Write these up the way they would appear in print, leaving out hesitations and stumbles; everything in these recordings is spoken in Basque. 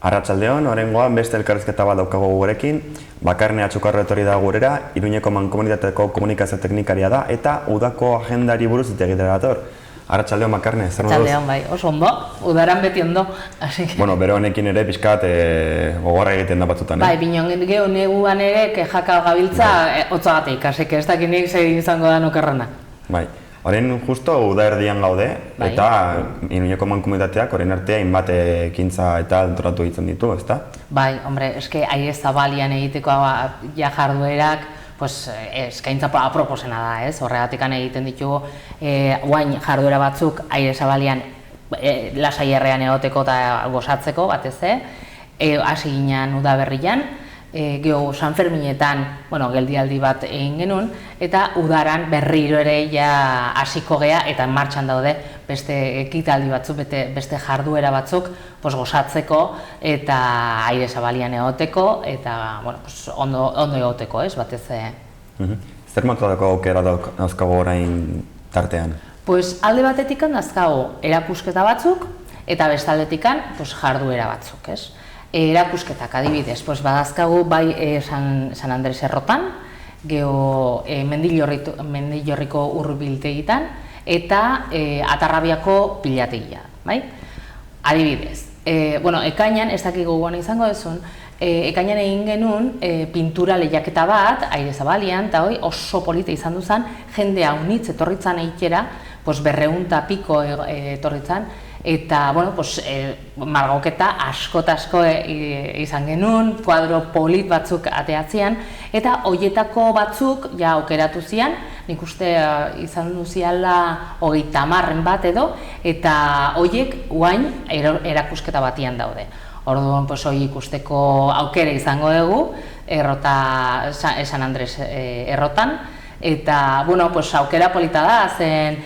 Arratsaldeon, oraingoan beste elkarrizketa bat daukagu gurekin. Bakarne Atxukarro etorri da gurera, Iruñeko Mankomunitateko komunikazio teknikaria da eta udako agendari buruz hitz egitera dator. Arratsaldeon, Bakarne, zer moduz? Arratsaldeon, bai, oso ondo, udaran beti ondo. Bueno, bero honekin ere pixkat gogorra egiten da batzutan. Bai, binon geho neguan ere kejaka gabiltza hotzagatik, asik ez dakinik zer izango da nokerrena. Bai. Orain justo uda erdian gaude, eta Iruñeko Mankomunitateak orain arte hainbat ekintza eta antolatu egiten ditu, ezta? Bai, hombre, eske aire zabalian egiteko ja jarduerak, pues eskaintza aproposena da, ez? Horregatikan egiten ditugu guain jarduera batzuk aire zabalian lasaierrean egoteko eta gozatzeko batez, hasi ginen udaberrian. Geho San Ferminetan, geldialdi bat egin genuen, eta udaran berriro ere ja hasiko gea eta martxan daude beste ekitaldi batzuk, beste jarduera batzuk gozatzeko eta aire zabalian egoteko eta ondo egoteko, ez, batez. Zer motako aukera dauzkago orain tartean? Alde batetik dauzkago erakusketa batzuk eta bestaldetikan jarduera batzuk, ez? Erakusketak adibidez, badazkagu bai San Andres Errotan, geho Mendillorriko hurbiltegitan eta Atarrabiako pilategia, bai? Adibidez, ekainan, ez dakik gogoan izango dezun, ekainan egin genuen pintura lehiaketa bat, aire zabalian, eta oso polita izan duzan, jende haunitz etorritzan eitera, 200 eta piko etorritzan, eta, margoketa asko izan genuen, kuadro polit batzuk ateatzean, eta hoietako batzuk ja aukeratu zian, nik uste izan duziala 30 bat edo, eta hoiek guain erakusketa batian daude. Orduan, hori ikusteko aukera izango dugu, San Andres Errotan, eta, aukera polita da, zen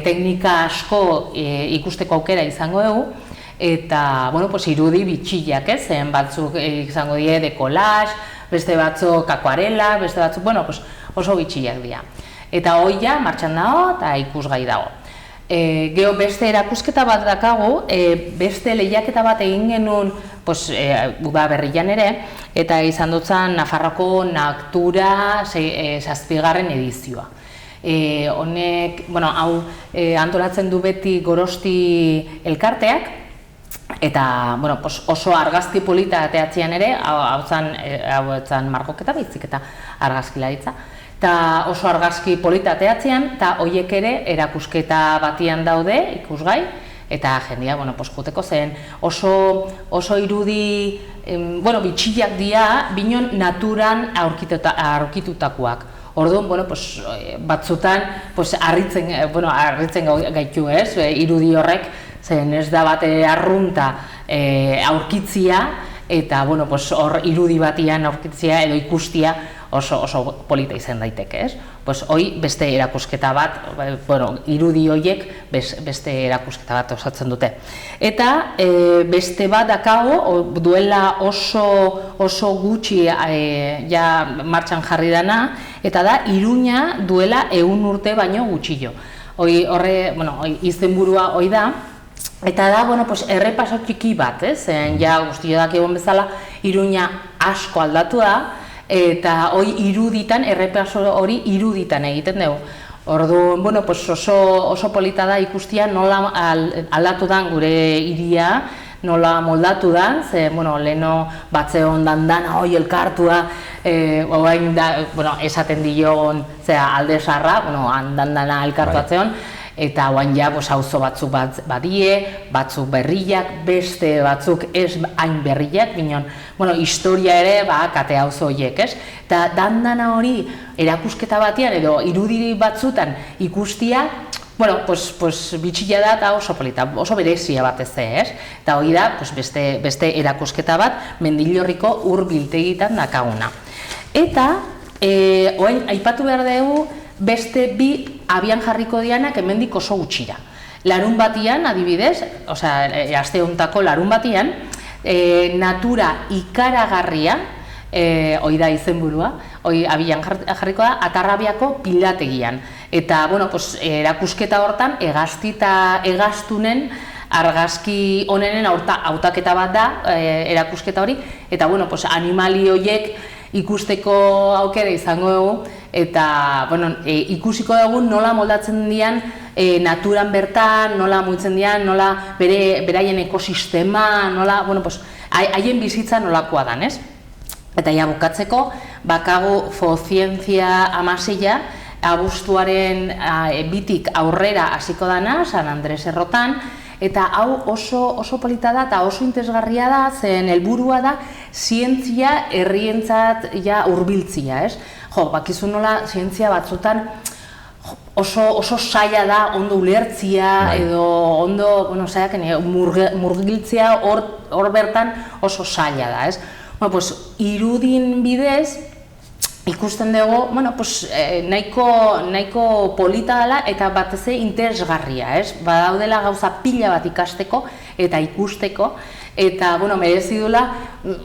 teknika asko ikusteko aukera izango dugu, eta, irudi bitxillak, zen batzuk izango die dekolaz, beste batzuk akuarela, beste batzuk, oso bitxillak dira. Eta hoi ja, martxan dago eta ikusgai dago. Geho beste erakusketa bat dakagu, beste lehiaketa bat egin genuen udaberrian ere, eta izan dutzen Nafarroko Naktura 7. edizioa. Honek, hau antolatzen du beti Gorosti elkarteak, eta oso argazki polita ateatzean ere, hau zen margoketa baizik eta argazkilaritza. Eta oso argazki polita ateatzean, eta horiek ere erakusketa batian daude, ikusgai, eta jendia, juteko zen oso irudi, bitxillak dira, binon naturan aurkitutakoak. Orduan, batzutan harritzen gaitu, ez, irudi horrek, zen ez da bat arrunta aurkitzia, eta hor irudi batian aurkitzia edo ikustia oso polita izan daiteke, ez? Hoi beste erakusketa bat, irudi horiek beste erakusketa bat osatzen dute. Eta beste bat dakago, duela oso gutxi martxan jarri dana, eta da Iruña duela 100 urte baino gutxillo. Horre, izenburua hoi da, eta da, errepaso txiki bat, ja guztio dakigun bezala, Iruña asko aldatu da, eta iruditan, errepaso hori iruditan egiten dugu. Orduan, oso polita da ikustia nola aldatu den gure hiria, nola moldatu da, ze, leheno batzeon dana elkartua, esaten dion alde sarra, dana elkartuatzeon, eta oain ja auzo batzuk badie, batzuk berriak, beste batzuk ez hain berriak, binon, historia ere kate auzo horiek, ez? Eta dandana hori erakusketa batean edo irudi batzutan ikustia, bitxilla da eta oso polita, oso berezia batez, ez? Eta hori da, beste erakusketa bat Mendillorriko hurbiltegitan dakaguna. Eta, oain, aipatu behar dugu, beste bi abian jarriko dianak hemendik oso gutxira. Larun batian, adibidez, aste hontako larun batian, natura ikaragarria, hoi da izenburua, hoi abian jarriko da, Atarrabiako pilategian. Eta, erakusketa hortan, hegazti eta hegaztunen argazki onenen hautaketa bat da, erakusketa hori, eta bueno, pues, animali horiek ikusteko aukera izango dugu, eta bueno, ikusiko dugu nola moldatzen dian naturan bertan, nola mugitzen dian, nola beraien ekosistema, nola, bueno, pues, haien bizitza nolakoa dan, ez? Eta ja bukatzeko, bakagu Fozientzia Amaseia, abuztuaren bitik aurrera hasiko dana, San Andres Errotan, eta hau oso polita da eta oso interesgarria da, zen helburua da zientzia herrientzat ja hurbiltzia, ez? Jo, bakizu nola zientzia batzutan oso zaila da ondo ulertzia edo ondo, bueno, murgiltzea hor bertan oso zaila da, ez? Bueno, pues, irudin bidez ikusten dugu, bueno, pues, nahiko polita dela eta batez interesgarria, ez? Badaudela gauza pila bat ikasteko eta ikusteko, eta, bueno, merezi duela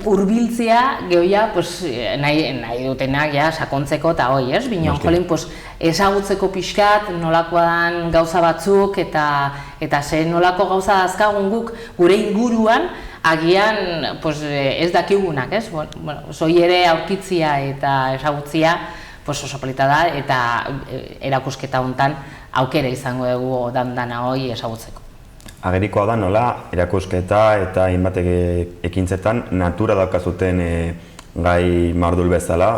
hurbiltzea gehoia, pues, nahi dutenak ja sakontzeko eta hoi, ez? Binon, jolin, pues, ezagutzeko pixkat, nolakoa dan gauza batzuk eta ze nolako gauza dazkagun guk gure inguruan, agian pues, ez dakigunak, ez? Bueno, hoi ere aurkitzia eta ezagutzia pues, oso polita da eta erakusketa hontan aukera izango dugu dana hoi ezagutzeko. Agerikoa da nola erakusketa eta hainbat ekintzetan natura daukazuten gai mardul bezala.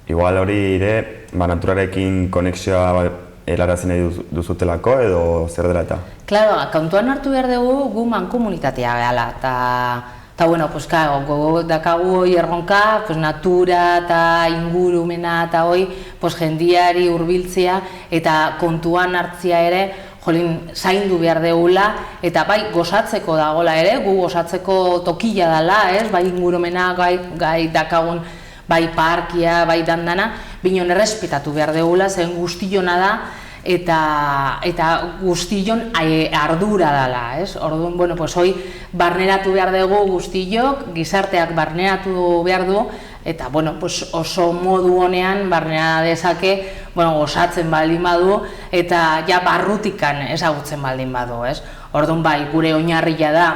Igual hori ere naturarekin konexioa helarazi nahi duzutelako edo zer dela eta? Claro, kontuan hartu behar dugu gu mankomunitatea gehala, eta bueno, pues gogo dakagu hoi erronka, pues natura eta ingurumena eta hoi, pues jendiari hurbiltzea eta kontuan hartzia ere, jolin, zaindu behar degula, eta bai gozatzeko dagola ere, gu gozatzeko tokila dela, ez? Bai ingurumena, gai dakagun, bai parkia, bai dandana, binon errespetatu behar degula, zen guztiona da, eta guztion ardura dela, ez? Orduan, bueno, pues hoi barneratu behar dugu guztiok, gizarteak barneratu behar du, eta, bueno, pues oso modu honean barnera dezake, bueno, gozatzen baldin badu, eta ja barrutikan ezagutzen baldin badu, ez? Orduan, bai, gure oinarria da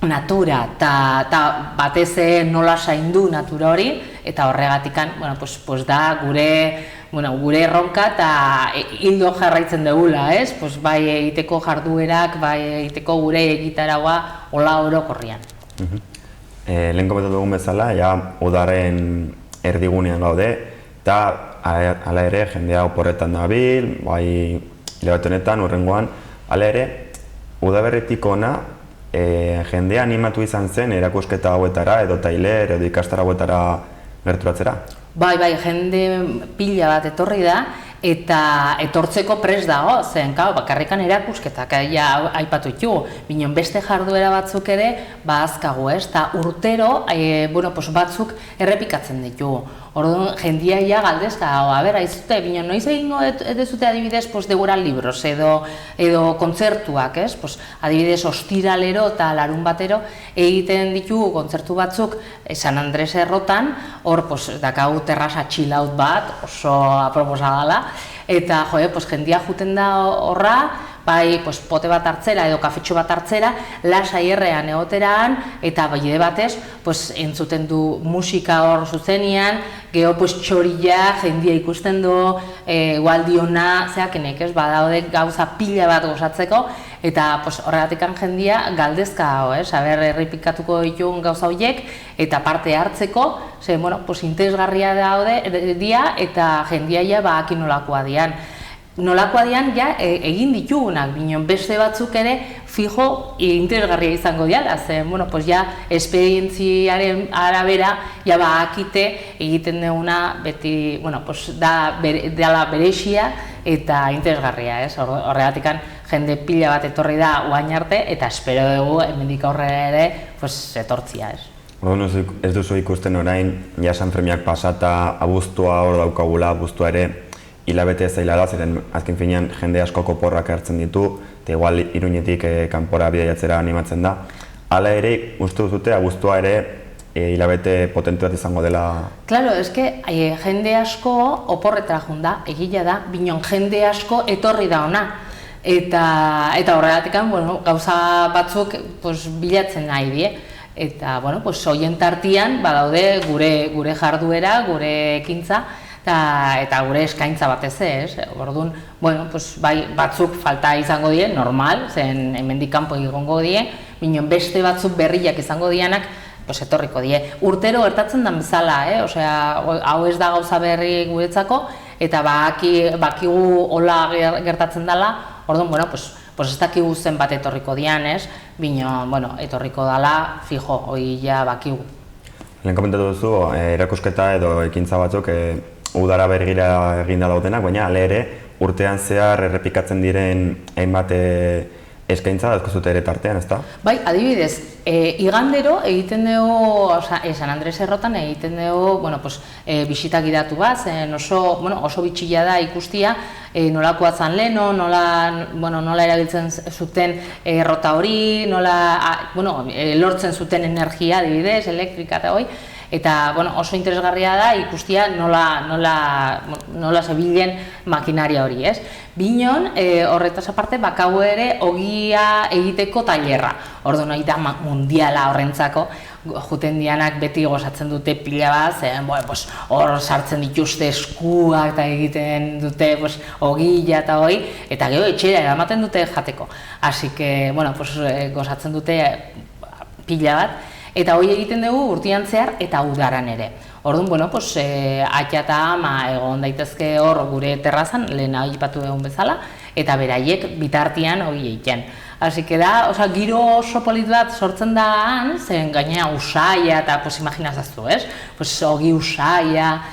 natura, eta batez nola zaindu natura hori, eta horregatikan, bueno, pues da gure erronka eta hildo jarraitzen dugula, ez? Pues bai egiteko jarduerak, bai egiteko gure egitaragua hola orokorrian. Lehen komentatu dugun bezala, ja udaren erdigunean gaude, eta hala ere jendea oporretan dabil, bai hilabete honetan, hurrengoan, hala ere, udaberritik ona jendea animatu izan zen erakusketa hauetara, edo tailer, edo ikastara hauetara gerturatzera? Bai, jende pila bat etorri da, eta etortzeko prest dago, zen, bakarrikan erakusketak aipatu ditugu, binon beste jarduera batzuk ere bazkagu, ez? Eta urtero, bueno, batzuk errepikatzen ditugu. Orduan, jendia ia galdezka, aizute, binon, noiz egingo edezute adibidez deguran libros edo kontzertuak, ez? Adibidez, ostiralero eta larun batero egiten ditugu kontzertu batzuk San Andres Errotan, hor, dakagu terraza chill-out bat, oso aproposa dela, eta, jendia juten da horra, bai pote bat hartzera edo kafetxo bat hartzera, lasai errean egoteraan, eta bide batez entzuten du musika hor zuzenean, geho txorila jendia ikusten du, gualdiona, zeakenek, ez, badaude gauza pila bat gozatzeko, eta horregatik jendia galdezka dago, saber errepikatuko ditugun gauza horiek, eta parte hartzeko, ze, bueno, interesgarria daude dia, eta jendia ja akin nolakoa dian. Nolakoa dian, ja, egin ditugunak, binon beste batzuk ere fijo interesgarria izango diala, zen, bueno, ja, esperientziaren arabera, ja, akite egiten duguna, beti, bueno, dela berexia eta interesgarria, ez? Horregatik jende pila bat etorri da guain arte, eta espero dugu, hemendik aurrera ere, etortzia, ez? Ez duzu ikusten orain, ja, Sanfermiak pasata, abuztua hor daukagula, abuztua ere, hilabete zaila da, zeren azken finean jende asko oporrak hartzen ditu, eta igual Iruñetik kanpora bidaiatzera animatzen da. Hala ere, uste duzute, abuztua ere hilabete potentu bat izango dela? Claro, eske jende asko oporretara junda, egila da, binon jende asko etorri da ona. Eta horregatik, bueno, gauza batzuk bilatzen nahi die. Eta, bueno, hoien tartian badaude gure jarduera, gure ekintza, eta gure eskaintza batez ez. Orduan, bueno, bai, batzuk falta izango die, normal, zen hemendik kanpo egongo die, binen beste batzuk berriak izango dianak, etorriko die. Urtero gertatzen den bezala, osea, hau ez da gauza berri guretzako, eta bakigu hola gertatzen dela, orduan, bueno, ez dakigu zenbat etorriko dian, ez? Bino, bueno, etorriko dela, fijo, hori ja bakigu. Lehen komentatu duzu, erakusketa edo ekintza batzuk udara bergira eginda daudenak, baina ale ere urtean zehar errepikatzen diren hainbat eskaintza dauzkazute ere tartean, ezta? Bai, adibidez, igandero egiten dugu, San Andres errotan egiten dugu, bueno, bisita gidatu bat, zen oso bitxila da ikustia, nolakoa zan leheno, nola erabiltzen zuten errota hori, lortzen zuten energia, adibidez, elektrika eta hoi, eta oso interesgarria da ikustia nola zebilen makinaria hori, ez? Binon, horretaz aparte, bakago ere ogia egiteko tailerra. Orduan, hori da mundiala horrentzako, juten dianak beti gozatzen dute pila bat, zen, hor sartzen dituzte eskuak eta egiten dute ogila eta hori, eta gero etxera eramaten dute jateko. Así que, gozatzen dute pila bat, eta hori egiten dugu urtean zehar eta udaran ere. Orduan, aita eta ama egon daitezke hor gure terrazan, lehen aipatu egon bezala, eta beraiek bitartian hori egiten. Así que da, giro oso polit bat sortzen da han, zen gainera usaia eta imaginazaztu, ez? Ogi usaia,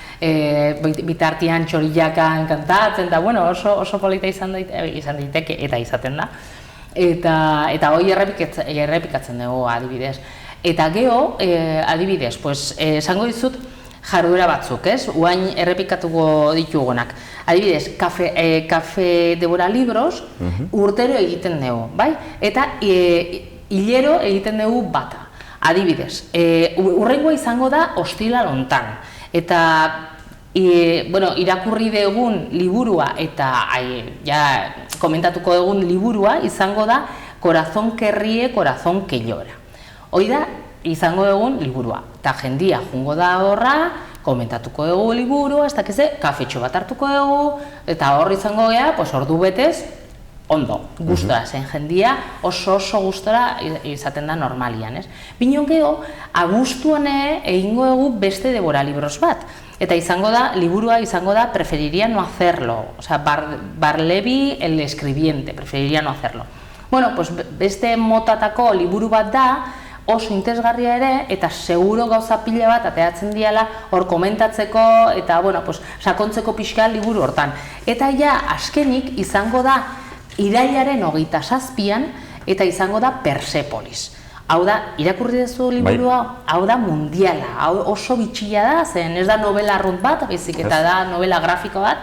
bitartian txorillakan kantatzen, eta oso polita izan daiteke eta izaten da. Eta hori errepikatzen dugu adibidez. Eta geho, adibidez, esango dizut jarduera batzuk, ez? Uain errepikatuko ditugunak. Adibidez, Kafe Debora Libros urtero egiten dugu, bai? Eta hilero egiten dugu bata. Adibidez, urrengoa izango da Ostirala hontan. Eta irakurri dugun liburua eta komentatuko dugun liburua izango da Corazón que ríe, corazón que llora. Hoi da, izango dugun liburua. Eta jendia jungo da horra, komentatuko dugu liburua, ez dakize, kafetxo bat hartuko dugu, eta hor izango gea, ordu betez, ondo, gustora zen jendia, oso gustora izaten da normalian, ez? Binon geho, abuztuan egingo dugu beste Debora Libros bat. Eta izango da, liburua izango da, preferiría no hacerlo. Osea, Barlevi el escribiente, preferiría no hacerlo. Bueno, beste motatako liburu bat da, oso interesgarria ere, eta seguro gauza pila bat ateratzen diala hor komentatzeko eta sakontzeko pixka liburu hortan. Eta azkenik izango da irailaren 27an eta izango da Persepolis. Hau da, irakurri duzu liburua, hau da mundiala, hau oso bitxila da, zen ez da novela arrunt bat, baizik eta da novela grafiko bat,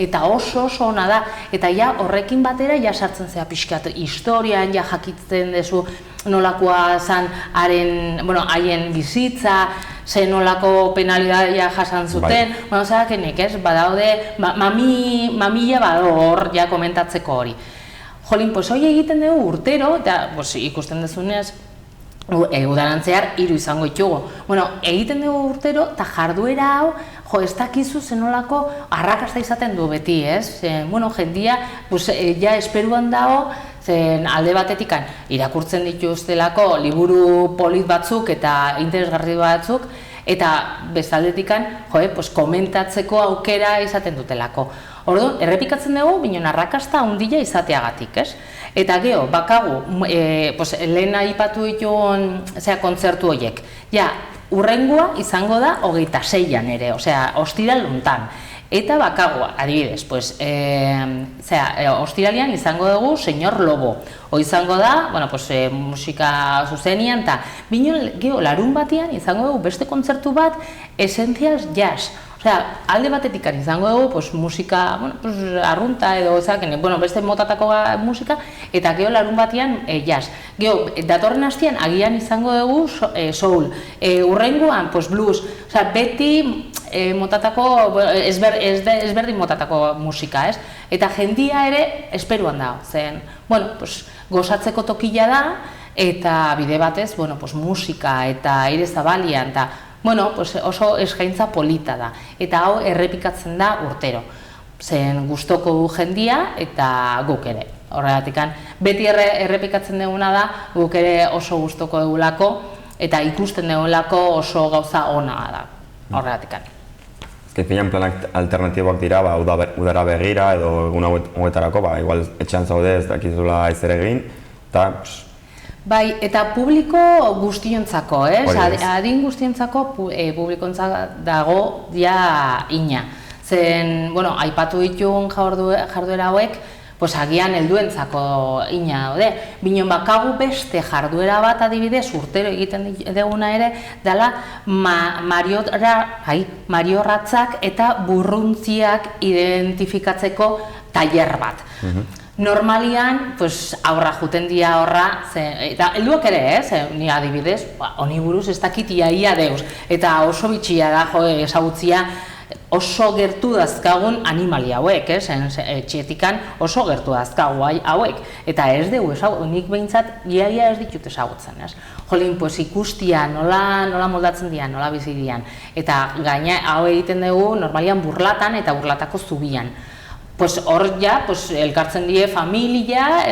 eta oso ona da, eta horrekin batera sartzen zea pixkat historian, jakitzen duzu nolakoa zan haien bizitza, zen nolako penalidadea jasan zuten, zakenik ez, badaude, mamila bado hor komentatzeko hori. Jolin, hori egiten dugu urtero, eta ikusten duzunez, udarantzear 3 izango ditugu. Egiten dugu urtero, eta jarduera hau, ez dakizu zenolako arrakasta izaten du beti, ez? Jendia, esperuan dago, zen alde batetik irakurtzen dituztelako liburu polit batzuk eta interesgarri batzuk, eta bestaldetik komentatzeko aukera izaten dutelako. Orduan, errepikatzen dugu, binon arrakasta handia izateagatik, ez? Eta geho, bakagu, lehen aipatu ditugun kontzertu horiek. Urrengoa izango da 26an ere, ostiral hontan. Eta bakagu, adibidez, ostiralian izango dugu Señor Lobo. Hoi izango da, musika zuzenian, eta binon, geho, larun batean izango dugu beste kontzertu bat, Esencias Jazz. Alde batetik izango dugu musika arrunta edo beste motatako musika, eta geho larun batean jazz. Geho, datorren hastian agian izango dugu soul, urrengoan blues, beti motatako, ezberdin motatako musika, ez? Eta jendia ere esperuan da, zen, bueno, pues, gozatzeko tokila da, eta bide batez, bueno, pues, musika eta aire zabalian, eta, bueno, pues, oso eskaintza polita da, eta hau errepikatzen da urtero. Zen gustoko du jendia eta guk ere. Horregatik, beti errepikatzen duguna da, guk ere oso gustoko dugulako eta ikusten dugulako oso gauza ona da. Horregatik. Ezken planak alternatiboak dira, udara begira edo egun hauetarako, igual etxean zaude ez dakizula ezer egin, eta... Bai, eta publiko guztiontzako, adin guztiontzako publikontzak dago ja ina. Zen, bueno, aipatu ditun jarduera hauek, pues agian helduentzako ina daude. Binon bakagu beste jarduera bat adibidez, urtero egiten duguna ere, dela mariorratzak eta burruntziak identifikatzeko tailer bat. Normalian, pues, aurra juten dia horra, eta helduak ere, ni adibidez, honi buruz ez dakit ia deus, eta oso bitxia da, ezagutzia, oso gertu dazkagun animalia hauek, etxeetikan oso gertu dazkagu hauek, eta ez dugu, nik behintzat iaia ez ditut ezagutzen, Jolin, pues, ikustia nola moldatzen dian, nola bizi dian, eta gaina hau egiten dugu normalian burlatan eta burlatako zubian. Pues hor ja, elkartzen die familia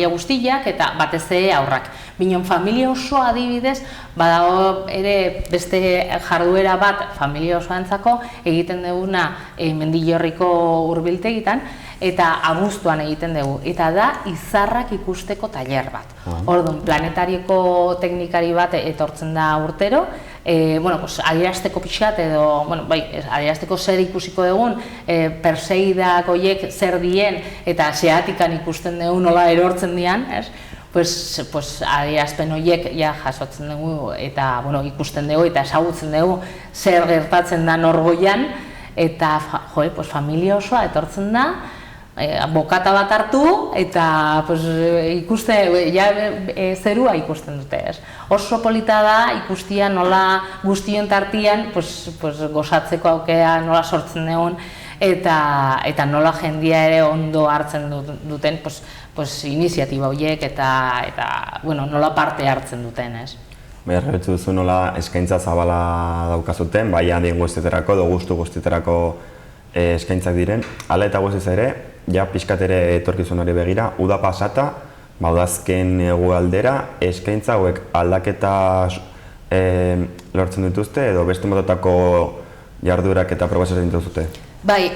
guztiak eta batez ere aurrak. Binon familia oso adibidez, badago ere beste jarduera bat familia osoantzako egiten duguna Mendillorriko hurbiltegitan eta abuztuan egiten dugu. Eta da izarrak ikusteko tailer bat. Orduan, planetarioko teknikari bat etortzen da urtero, adierazteko pixkat edo, adierazteko zer ikusiko dugun, Perseidak horiek zer dien eta zeatikan ikusten dugu nola erortzen dian, adierazpen horiek jasotzen dugu eta ikusten dugu eta ezagutzen dugu zer gertatzen da norgoian eta familia osoa etortzen da, bokata bat hartu eta zerua ikusten dute. Oso polita da ikustia nola guztion tartian gozatzeko aukera nola sortzen dugun eta nola jendia ere ondo hartzen duten iniziatiba horiek eta nola parte hartzen duten. Errebetzu duzu nola eskaintza zabala daukazuten, bai handien guztietarako edo gustu guztietarako eskaintzak diren. Hala eta guztiz ere, ja pixkat ere etorkizunari begira, uda pasata, udazken hegoaldera, eskaintza hauek aldaketa lortzen dituzte edo beste motatako jarduerak eta probazioak dituzute? Bai,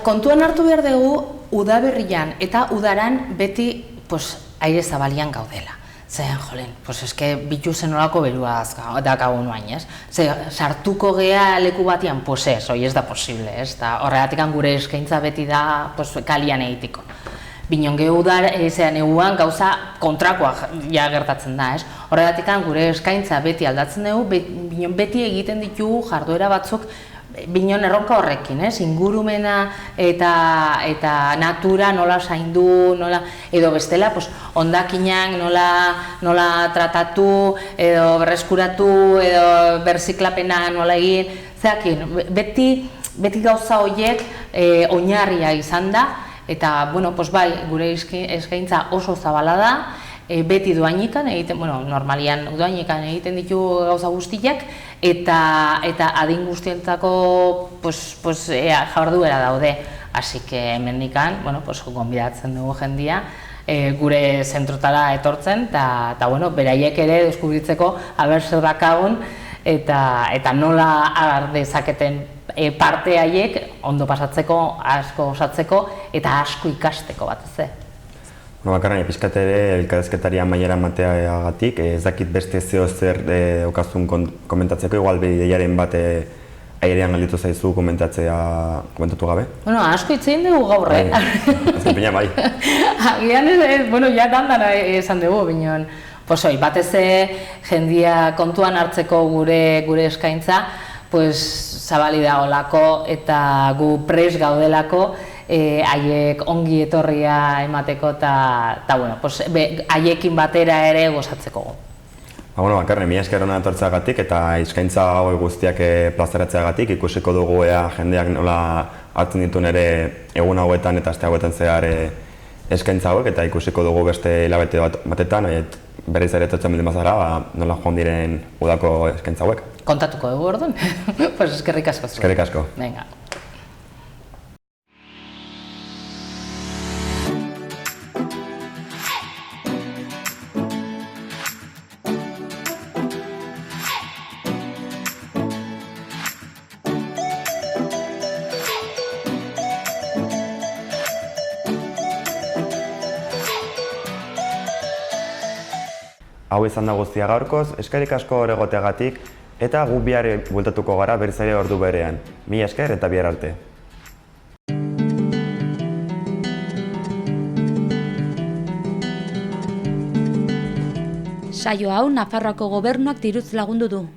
kontuan hartu behar dugu udaberrian eta udaran beti aire zabalian gaudela. Zen, jolen, eske bitu zenolako berua dakagun bain, sartuko gea leku batian, ez, hori ez da posible, horregatik gure eskaintza beti da kalian egiteko. Binon gehu neguan gauza kontrakoa gertatzen da, horregatik gure eskaintza beti aldatzen dugu, binon beti egiten ditugu jarduera batzuk binon erronka horrekin, ingurumena eta natura nola zaindu, edo bestela, hondakinak nola tratatu, edo berreskuratu, edo berziklapena nola egin, beti gauza horiek oinarria izan da, eta, gure eskaintza oso zabala da, beti doainikan egiten, normalian doainikan egiten ditu gauza guztiak, eta adin guztientzako jarduera daude. Así que hemendikan, gonbidatzen dugu jendia gure zentrotara etortzen, eta beraiek ere deskubritzeko aber zer dakagun, eta nola agar dezaketen parte haiek ondo pasatzeko, asko osatzeko, eta asko ikasteko batez. Bakarren, pixkat ere elkarrezketari amaiera mateagatik, ez dakit beste zeo zer okazun komentatzeko, igual bideiaren bat airean galditu zaizu komentatu gabe? Asko hitzein dugu gaur, Azken pina bai. Agian, ja dandan esan dugu, bineon. Batez jendia kontuan hartzeko gure eskaintza, zabali dagoelako eta gu pres gaudelako, haiek ongi etorria emateko eta haiekin batera ere gozatzeko. Makarne, mila esker hona etortzeagatik eta eskaintza hauek guztiak plazaratzeagatik ikusiko dugu ea jendeak nola hartzen dituen ere egun hauetan eta aste hauetan zehar eskaintza hauek eta ikusiko dugu beste hilabete batetan berriz ere etortzen bildin bazara nola joan diren udako eskaintza hauek. Kontatuko dugu orduan? Pues eskerrik asko. Eskerrik asko. Venga. Hau izan da guztia gaurkoz, eskerrik asko hor egoteagatik eta gu bihar bueltatuko gara berriz ere ordu berean. Mila esker eta bihar arte. Saio hau Nafarroako Gobernuak diruz lagundu du.